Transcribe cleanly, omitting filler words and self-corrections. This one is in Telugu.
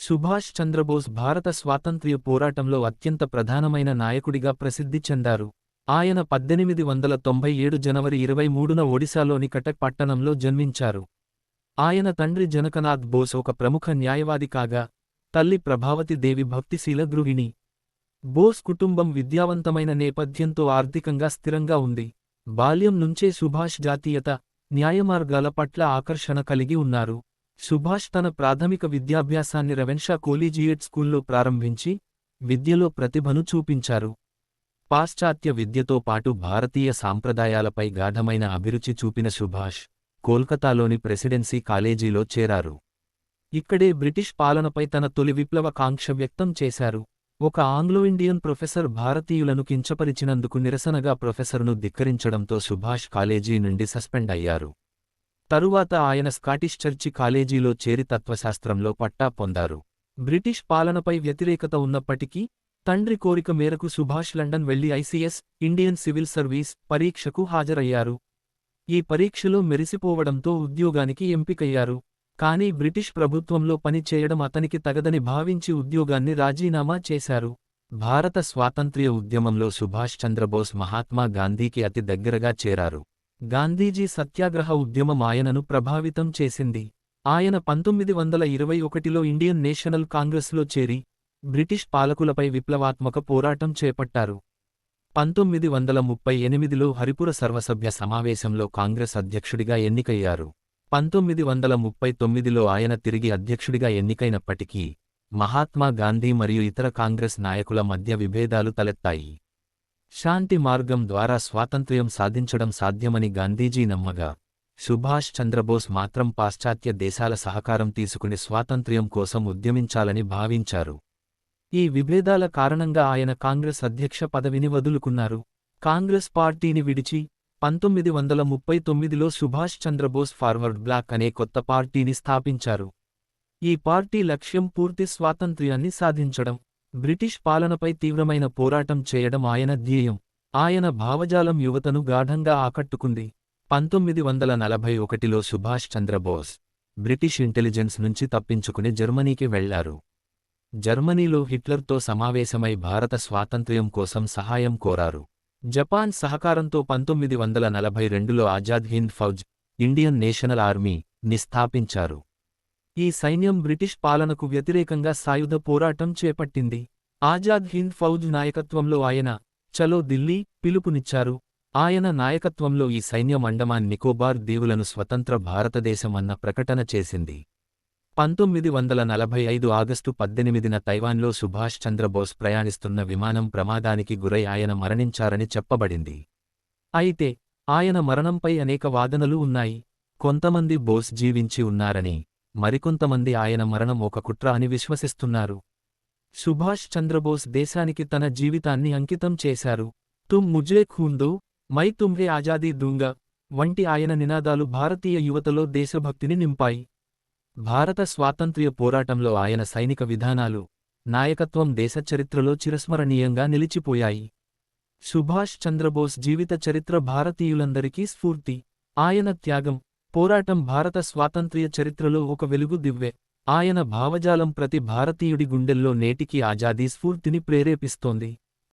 సుభాష్ చంద్రబోస్ భారత స్వాతంత్ర్య పోరాటంలో అత్యంత ప్రధానమైన నాయకుడిగా ప్రసిద్ధి చెందారు. ఆయన 1897 జనవరి 23న ఒడిశాలోని కటక్ పట్టణంలో జన్మించారు. ఆయన తండ్రి జనకనాథ్ బోస్ ఒక ప్రముఖ న్యాయవాది కాగా, తల్లి ప్రభావతి దేవి భక్తిశీల గృహిణి. బోస్ కుటుంబం విద్యావంతమైన నేపథ్యంతో ఆర్థికంగా స్థిరంగా ఉంది. బాల్యం నుంచే సుభాష్ జాతీయత, న్యాయమార్గాల పట్ల ఆకర్షణ కలిగి ఉన్నారు. సుభాష్ తన ప్రాథమిక విద్యాభ్యాసాన్ని రెవెన్షా కోలీజియేట్ స్కూల్లో ప్రారంభించి, విద్యలో ప్రతిభను చూపించారు. పాశ్చాత్య విద్యతో పాటు భారతీయ సాంప్రదాయాలపై గాఢమైన అభిరుచి చూపిన సుభాష్, కోల్కతాలోని ప్రెసిడెన్సీ కాలేజీలో చేరారు. ఇక్కడే బ్రిటిష్ పాలనపై తన తొలి విప్లవ కాంక్ష వ్యక్తం చేశారు. ఒక ఆంగ్లో ఇండియన్ ప్రొఫెసర్ భారతీయులను కించపరిచినందుకు నిరసనగా ప్రొఫెసర్ను ధిక్కరించడంతో సుభాష్ కాలేజీ నుండి సస్పెండ్ అయ్యారు. తరువాత ఆయన స్కాటిష్ చర్చి కాలేజీలో చేరి తత్వశాస్త్రంలో పట్టా పొందారు. బ్రిటిష్ పాలనపై వ్యతిరేకత ఉన్నప్పటికీ, తండ్రి కోరిక మేరకు సుభాష్ లండన్ వెళ్లి ఐసీఎస్, ఇండియన్ సివిల్ సర్వీస్, పరీక్షకు హాజరయ్యారు. ఈ పరీక్షలో మెరిసిపోవడంతో ఉద్యోగానికి ఎంపికయ్యారు. కానీ బ్రిటిష్ ప్రభుత్వంలో పని చేయడం అతనికి తగదని భావించి ఉద్యోగాన్ని రాజీనామా చేశారు. భారత స్వాతంత్ర్య ఉద్యమంలో సుభాష్ చంద్రబోస్ మహాత్మా గాంధీకి అతి దగ్గరగా చేరారు. గాంధీజీ సత్యాగ్రహ ఉద్యమం ఆయనను ప్రభావితం చేసింది. ఆయన 1921లో ఇండియన్ నేషనల్ కాంగ్రెస్లో చేరి, బ్రిటిష్ పాలకులపై విప్లవాత్మక పోరాటం చేపట్టారు. 1938లో హరిపుర సర్వసభ్య సమావేశంలో కాంగ్రెస్ అధ్యక్షుడిగా ఎన్నికయ్యారు. 1939లో ఆయన తిరిగి అధ్యక్షుడిగా ఎన్నికైనప్పటికీ, మహాత్మా గాంధీ మరియు ఇతర కాంగ్రెస్ నాయకుల మధ్య విభేదాలు తలెత్తాయి. శాంతి మార్గం ద్వారా స్వాతంత్ర్యం సాధించడం సాధ్యమని గాంధీజీ నమ్మగా, సుభాష్ చంద్రబోస్ మాత్రం పాశ్చాత్య దేశాల సహకారం తీసుకుని స్వాతంత్ర్యం కోసం ఉద్యమించాలని భావించారు. ఈ విభేదాల కారణంగా ఆయన కాంగ్రెస్ అధ్యక్ష పదవిని వదులుకున్నారు. కాంగ్రెస్ పార్టీని విడిచి 1939లో సుభాష్ చంద్రబోస్ ఫార్వర్డ్ బ్లాక్ అనే కొత్త పార్టీని స్థాపించారు. ఈ పార్టీ లక్ష్యం పూర్తి స్వాతంత్ర్యాన్ని సాధించడం, బ్రిటిష్ పాలనపై తీవ్రమైన పోరాటం చేయడం ఆయన ధ్యేయం. ఆయన భావజాలం యువతను గాఢంగా ఆకట్టుకుంది. 1941లో సుభాష్ చంద్రబోస్, బ్రిటిష్ ఇంటెలిజెన్స్ నుంచి తప్పించుకుని జర్మనీకి వెళ్లారు. జర్మనీలో హిట్లర్తో సమావేశమై భారత స్వాతంత్ర్యం కోసం సహాయం కోరారు. జపాన్ సహకారంతో 1942లో Azad Hind Fauj, Indian National Army ని స్థాపించారు. ఈ సైన్యం బ్రిటిష్ పాలనకు వ్యతిరేకంగా సాయుధ పోరాటం చేపట్టింది. ఆజాద్ హింద్ ఫౌజ్ నాయకత్వంలో ఆయన చలో దిల్లీ పిలుపునిచ్చారు. ఆయన నాయకత్వంలో ఈ సైన్యం అండమాన్ నికోబార్ దీవులను స్వతంత్ర భారతదేశం అన్న ప్రకటన చేసింది. 1945 ఆగస్టు 18న తైవాన్లో సుభాష్ చంద్రబోస్ ప్రయాణిస్తున్న విమానం ప్రమాదానికి గురై ఆయన మరణించారని చెప్పబడింది. అయితే, ఆయన మరణంపై అనేక వాదనలు ఉన్నాయి. కొంతమంది బోస్ జీవించి ఉన్నారని, మరికొంతమంది ఆయన మరణం ఒక కుట్ర అని విశ్వసిస్తున్నారు. సుభాష్ చంద్రబోస్ దేశానికి తన జీవితాన్ని అంకితం చేశారు. తుమ్ ముఝే ఖూన్ దో, మై తుమ్హే ఆజాదీ దూంగా వంటి ఆయన నినాదాలు భారతీయ యువతలో దేశభక్తిని నింపాయి. భారత స్వాతంత్ర్య పోరాటంలో ఆయన సైనిక విధానాలు, నాయకత్వం దేశ చరిత్రలో చిరస్మరణీయంగా నిలిచిపోయాయి. సుభాష్ చంద్రబోస్ జీవిత చరిత్ర భారతీయులందరికీ స్ఫూర్తి. ఆయన త్యాగం, పోరాటం భారత స్వాతంత్ర్య చరిత్రలో ఒక వెలుగు దివ్వె. ఆయన భావజాలం ప్రతి భారతీయుడి గుండెల్లో నేటికీ ఆజాదీ స్ఫూర్తిని ప్రేరేపిస్తోంది.